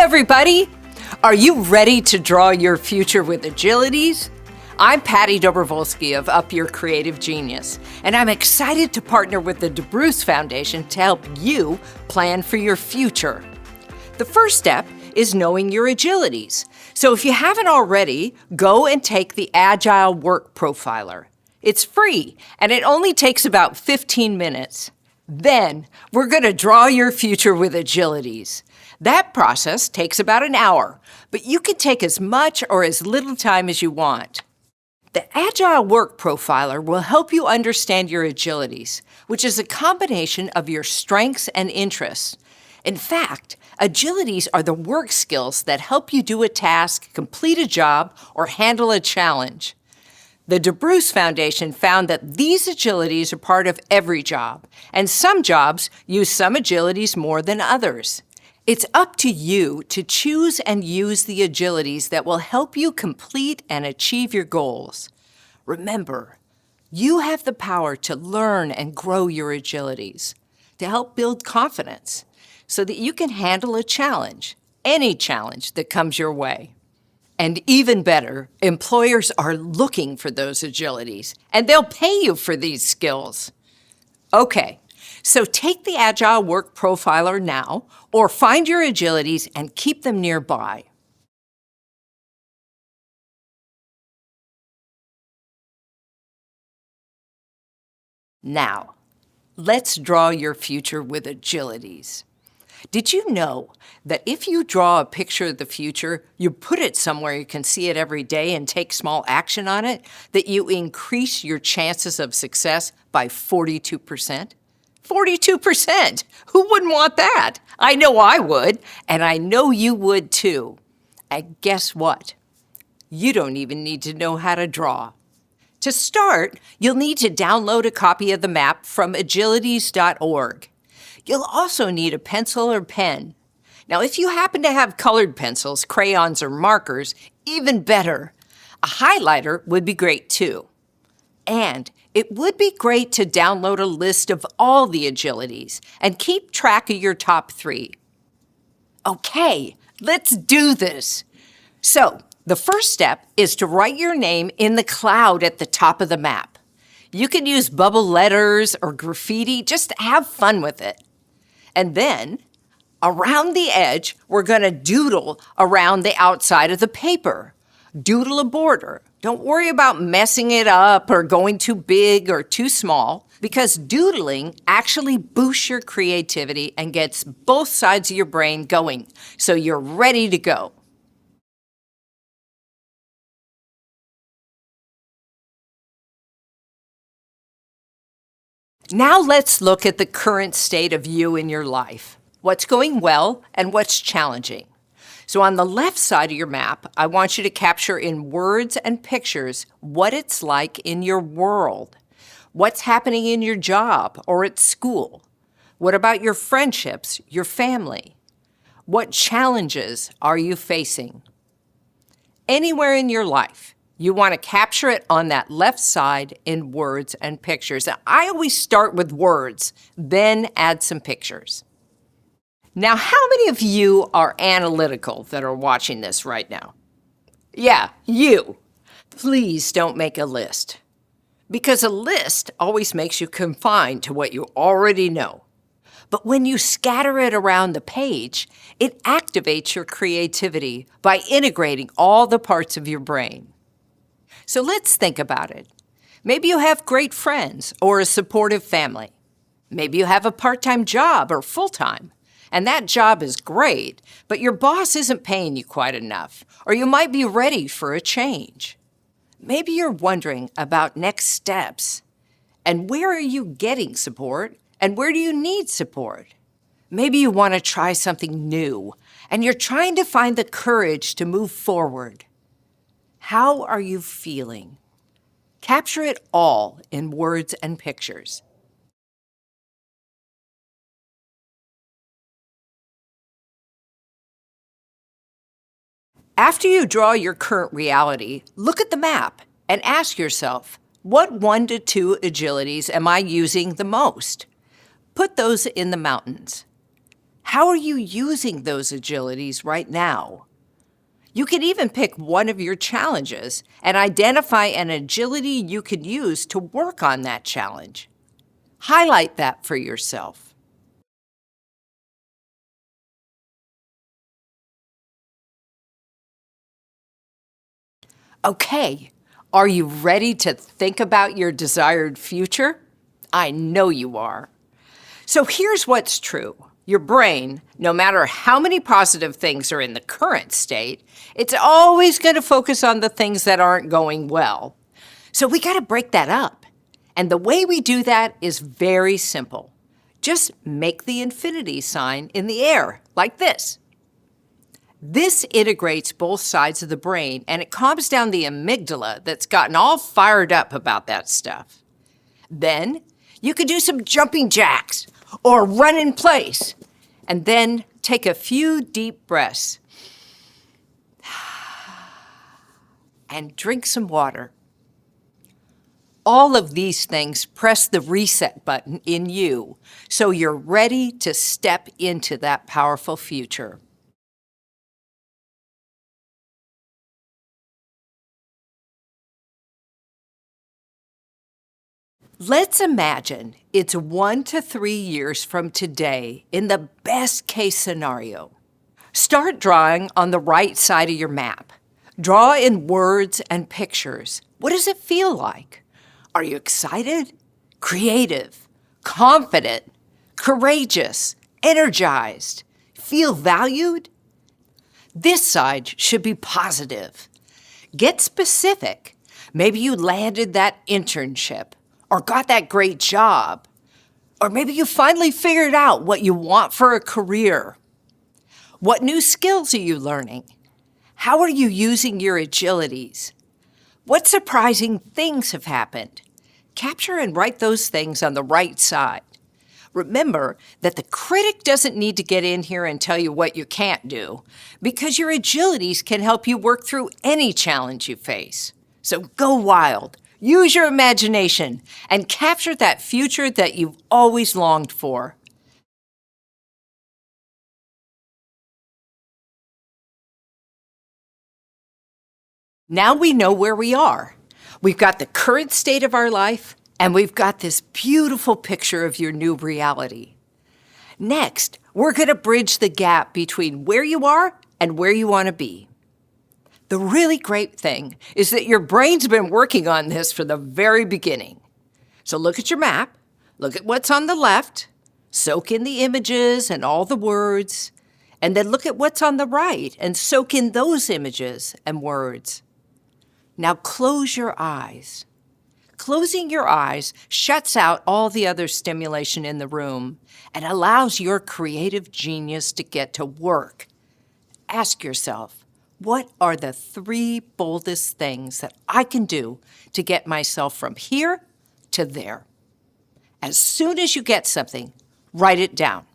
everybody! Are you ready to draw your future with Agilities? I'm Patti Dobrowolski of Up Your Creative Genius, and I'm excited to partner with the Dobrowolski Foundation to help you plan for your future. The first step is knowing your Agilities. So if you haven't already, go and take the Agile Work Profiler. It's free, and it only takes about 15 minutes. Then, we're going to draw your future with Agilities. That process takes about an hour, but you can take as much or as little time as you want. The Agile Work Profiler will help you understand your Agilities, which is a combination of your strengths and interests. In fact, Agilities are the work skills that help you do a task, complete a job, or handle a challenge. The Dobrowolski Foundation found that these Agilities are part of every job, and some jobs use some Agilities more than others. It's up to you to choose and use the Agilities that will help you complete and achieve your goals. Remember, you have the power to learn and grow your Agilities, to help build confidence, so that you can handle a challenge, any challenge that comes your way. And even better, employers are looking for those Agilities, and they'll pay you for these skills. Okay, so take the Agile Work Profiler now, or find your Agilities and keep them nearby. Now, let's draw your future with Agilities. Did you know that if you draw a picture of the future, you put it somewhere you can see it every day and take small action on it, that you increase your chances of success by 42%? 42%! Who wouldn't want that? I know I would, and I know you would too. And guess what? You don't even need to know how to draw. To start, you'll need to download a copy of the map from agilities.org. You'll also need a pencil or pen. Now, if you happen to have colored pencils, crayons, or markers, even better. A highlighter would be great too. And it would be great to download a list of all the Agilities and keep track of your top 3. Okay, let's do this. So, the first step is to write your name in the cloud at the top of the map. You can use bubble letters or graffiti, just have fun with it. And then, around the edge, we're going to doodle around the outside of the paper. Doodle a border. Don't worry about messing it up or going too big or too small, because doodling actually boosts your creativity and gets both sides of your brain going, so you're ready to go. Now let's look at the current state of you in your life. What's going well and what's challenging. So on the left side of your map, I want you to capture in words and pictures what it's like in your world. What's happening in your job or at school? What about your friendships, your family? What challenges are you facing? Anywhere in your life, you want to capture it on that left side in words and pictures. I always start with words, then add some pictures. Now, how many of you are analytical that are watching this right now? Yeah, you. Please don't make a list, because a list always makes you confined to what you already know. But when you scatter it around the page, it activates your creativity by integrating all the parts of your brain. So let's think about it. Maybe you have great friends or a supportive family. Maybe you have a part-time job or full-time, and that job is great, but your boss isn't paying you quite enough, or you might be ready for a change. Maybe you're wondering about next steps, and where are you getting support, and where do you need support? Maybe you want to try something new, and you're trying to find the courage to move forward. How are you feeling? Capture it all in words and pictures. After you draw your current reality, look at the map and ask yourself, what 1 to 2 Agilities am I using the most? Put those in the mountains. How are you using those agilities right now? You can even pick one of your challenges and identify an agility you could use to work on that challenge. Highlight that for yourself. Okay, are you ready to think about your desired future? I know you are. So here's what's true. Your brain, no matter how many positive things are in the current state, it's always going to focus on the things that aren't going well. So we got to break that up. And the way we do that is very simple. Just make the infinity sign in the air, like this. This integrates both sides of the brain, and it calms down the amygdala that's gotten all fired up about that stuff. Then you could do some jumping jacks or run in place, and then take a few deep breaths and drink some water. All of these things press the reset button in you so you're ready to step into that powerful future. Let's imagine it's 1 to 3 years from today in the best case scenario. Start drawing on the right side of your map. Draw in words and pictures. What does it feel like? Are you excited, creative, confident, courageous, energized? Feel valued? This side should be positive. Get specific. Maybe you landed that internship, or got that great job, or maybe you finally figured out what you want for a career. What new skills are you learning? How are you using your agilities? What surprising things have happened? Capture and write those things on the right side. Remember that the critic doesn't need to get in here and tell you what you can't do, because your agilities can help you work through any challenge you face. So go wild. Use your imagination and capture that future that you've always longed for. Now we know where we are. We've got the current state of our life, and we've got this beautiful picture of your new reality. Next, we're going to bridge the gap between where you are and where you want to be. The really great thing is that your brain's been working on this from the very beginning. So look at your map, look at what's on the left, soak in the images and all the words, and then look at what's on the right and soak in those images and words. Now close your eyes. Closing your eyes shuts out all the other stimulation in the room and allows your creative genius to get to work. Ask yourself, what are the 3 boldest things that I can do to get myself from here to there? As soon as you get something, write it down.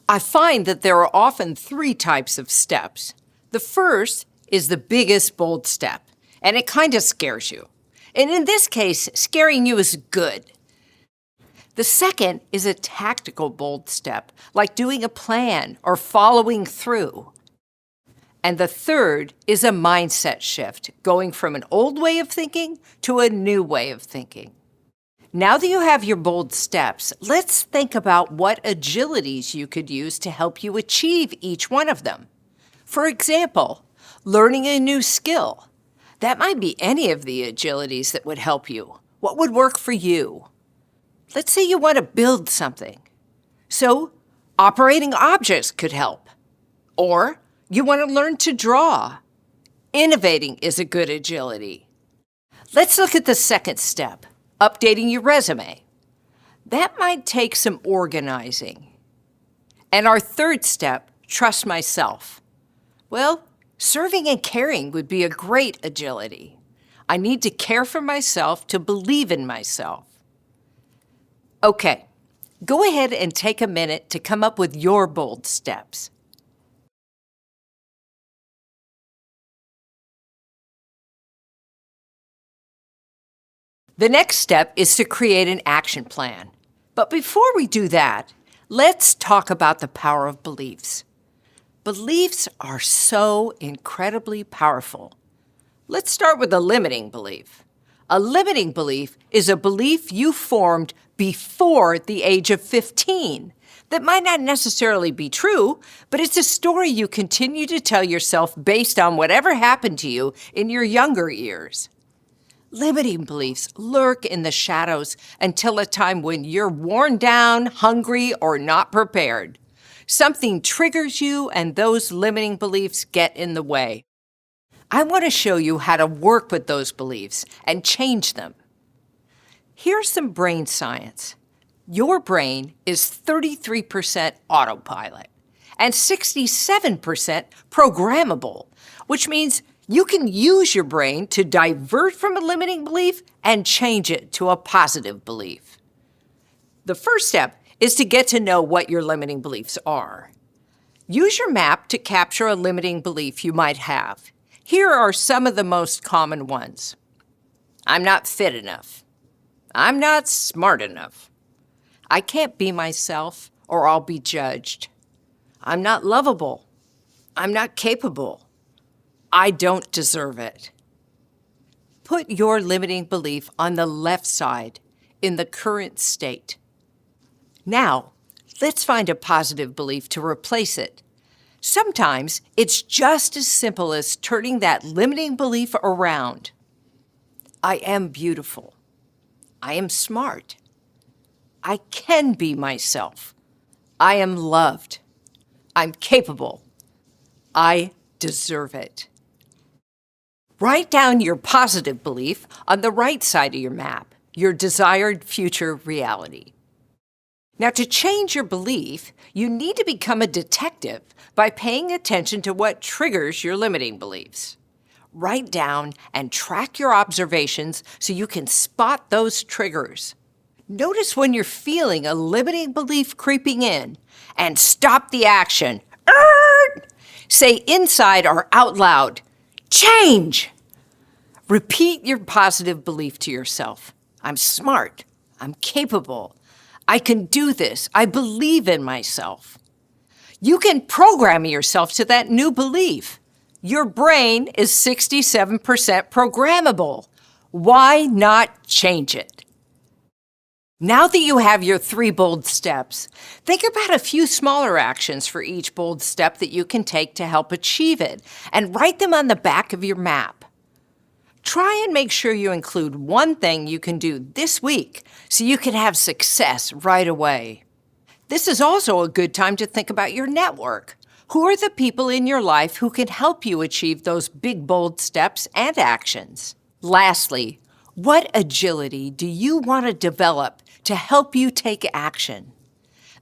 I find that there are often 3 types of steps. The first is the biggest bold step, and it kind of scares you. And in this case, scaring you is good. The second is a tactical bold step, like doing a plan or following through. And the third is a mindset shift, going from an old way of thinking to a new way of thinking. Now that you have your bold steps, let's think about what agilities you could use to help you achieve each one of them. For example, learning a new skill. That might be any of the agilities that would help you. What would work for you? Let's say you want to build something. So, operating objects could help. Or you want to learn to draw. Innovating is a good agility. Let's look at the second step, updating your resume. That might take some organizing. And our third step, trust myself. Well, serving and caring would be a great agility. I need to care for myself to believe in myself. Okay, go ahead and take a minute to come up with your bold steps. The next step is to create an action plan. But before we do that, Let's talk about the power of beliefs. Beliefs are so incredibly powerful. Let's start with a limiting belief. A limiting belief is a belief you formed before the age of 15 that might not necessarily be true, but it's a story you continue to tell yourself based on whatever happened to you in your younger years. Limiting beliefs lurk in the shadows until a time when you're worn down, hungry, or not prepared. Something triggers you, and those limiting beliefs get in the way. I want to show you how to work with those beliefs and change them. Here's some brain science. Your brain is 33% autopilot and 67% programmable, which means you can use your brain to divert from a limiting belief and change it to a positive belief. The first step is to get to know what your limiting beliefs are. Use your map to capture a limiting belief you might have. Here are some of the most common ones. I'm not fit enough. I'm not smart enough. I can't be myself or I'll be judged. I'm not lovable. I'm not capable. I don't deserve it. Put your limiting belief on the left side in the current state. Now, let's find a positive belief to replace it. Sometimes it's just as simple as turning that limiting belief around. I am beautiful. I am smart. I can be myself. I am loved. I'm capable. I deserve it. Write down your positive belief on the right side of your map, your desired future reality. Now, to change your belief, you need to become a detective by paying attention to what triggers your limiting beliefs. Write down and track your observations so you can spot those triggers. Notice when you're feeling a limiting belief creeping in and stop the action. Say inside or out loud, change. Repeat your positive belief to yourself. I'm smart. I'm capable. I can do this. I believe in myself. You can program yourself to that new belief. Your brain is 67% programmable. Why not change it? Now that you have your 3 bold steps, think about a few smaller actions for each bold step that you can take to help achieve it, and write them on the back of your map. Try and make sure you include one thing you can do this week so you can have success right away. This is also a good time to think about your network. Who are the people in your life who can help you achieve those big, bold steps and actions? Lastly, what agility do you want to develop to help you take action?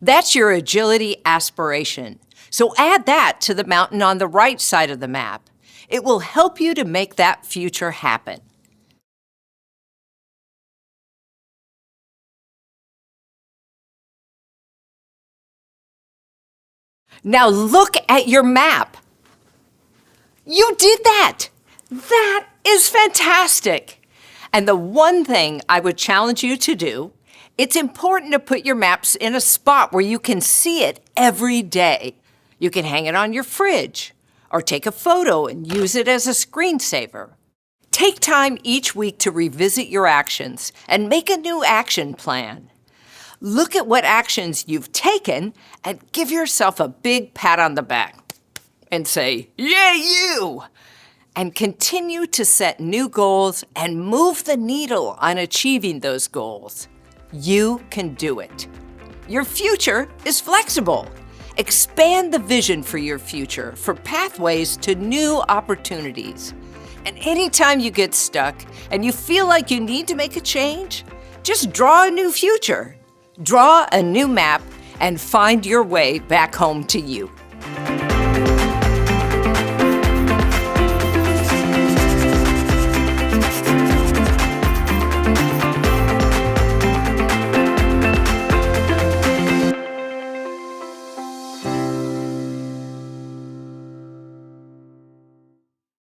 That's your agility aspiration. So add that to the mountain on the right side of the map. It will help you to make that future happen. Now look at your map. You did that! That is fantastic! And the one thing I would challenge you to do, it's important to put your maps in a spot where you can see it every day. You can hang it on your fridge, or take a photo and use it as a screensaver. Take time each week to revisit your actions and make a new action plan. Look at what actions you've taken and give yourself a big pat on the back and say, "Yay, you!" And continue to set new goals and move the needle on achieving those goals. You can do it. Your future is flexible. Expand the vision for your future for pathways to new opportunities. And anytime you get stuck and you feel like you need to make a change, just draw a new future. Draw a new map and find your way back home to you.